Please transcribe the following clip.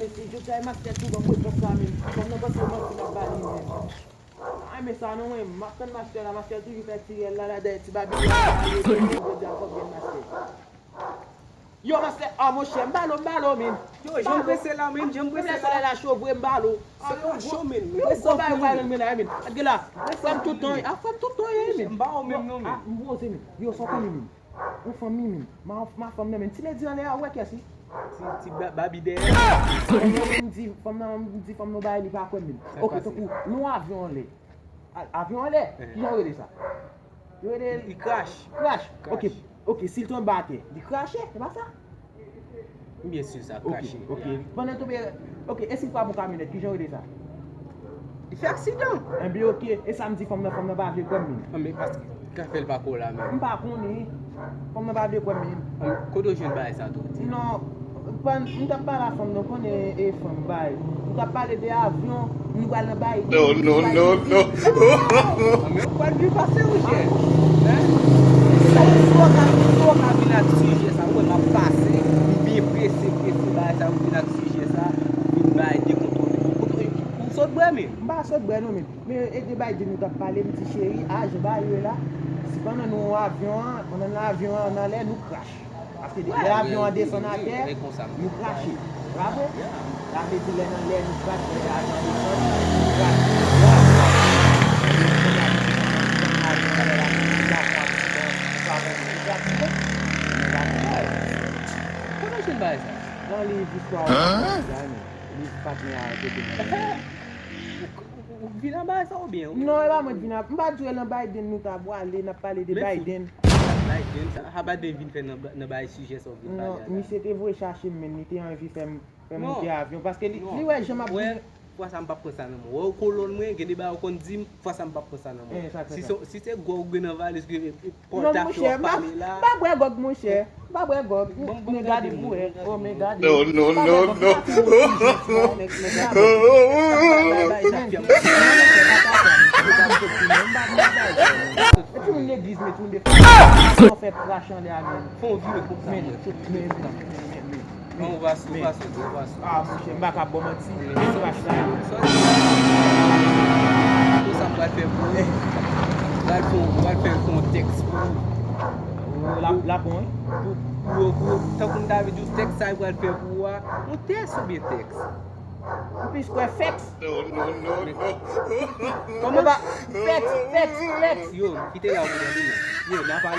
mesi, yo kay master tou bon mwen sa men. Kom nan basi mwen si nan bali men. Ay men sa nou men, master tou yu fè tirel la de ti babi la yo di akop gen master. Yo master, mon chè, mbalo men. Yo, jom prese la men, jom prese la. La show vwe mbalo. Se la show men. Yo so ba yon men la men. Adge la, fèm touton yon men. Mba ou men nou men. Mbo se men. Yo so kon men. Ou fèm mi men. Ma fèm men. Ti le di an le a wè kè si? Ti babi de. Fèm nou bay li pa kwen men. Ok, to kou, nou avyon le. Avyon le? Ki jan wè de sa? Yo wè de... I crash. Crash? Ok, sil ton bate. Di crashe? E ba sa? Bien sûr, ça crash. Ok. Pendant to be... Ok, e si pa moun kamyonet, ki jan wè de sa? Il fait accident. Bi ok, e sa mdi fèm nan ba avyon kwen men. Mais parce que quand fait le parcours là même. Mpa koni, fèm nan ba avyon kwen men. Kodo jeune bail ça tout. Non, mta pa la fèm nan kon e fèm bay. Mta pale de avyon, nou wal nan bay. No. Mais on va lui passer au jet. Sou ka vin ak suje sa, ou m'a pase, bien pressé ba sa, ou vin ak suje sa, vin bay dekontrole. Ou sot bwe men? Mba sot bwe nou men. Men e de bay di nou tap pale mti chéri, je bay yo la. Si pendant nou avyon, pendant l'avyon nan lè, nou crash. Parce que l'avyon deson a terre, nou crash. Bravo? La me di lè nan lè, nou crash, l'avyon deson, nou crash. Kodo jeune bail ça? Nan li histoire. Li patne a tete. Ou vin an bail ça ou bien? Non, e ba mwen vina. Mba djwe nan Biden nou ta wale, na pale de Biden. Biden ça, ha Biden vin fè nan bail sujet ça vin Non, pale. mi se te vwe chache men, ni te anvi fèm monte avyon. Paske li Non. wè jema Ouais, fwa sa mpa pren sa nan mwen. Ou kolon mwen, gen de ba ou kon dim, fwa sa mpa pren sa nan mwen. Si se gwo ou gen an valis, Non mwen chè, mba bwe gog mwen chè. Mba bwe gog. Mwen gade mwen. Oh, mwen gade. No. Eti mwen l'eglise met mwen de fè. Fè prachan de amen. Fon viwe pou sa. On va sou. Ah, mwen chè, mba ka bon mati. Mwen prachan. Tout sa mwa fè pou. Mwa fè pou tekst pou. La bon? Tan kon David ou tekst sa mwa fè pou wa. Mwen tekst ou bien tekst? Mwen pis kwe feks? No. Koman ba? Feks. Yo, kite la ou mwen. Yo, nan pa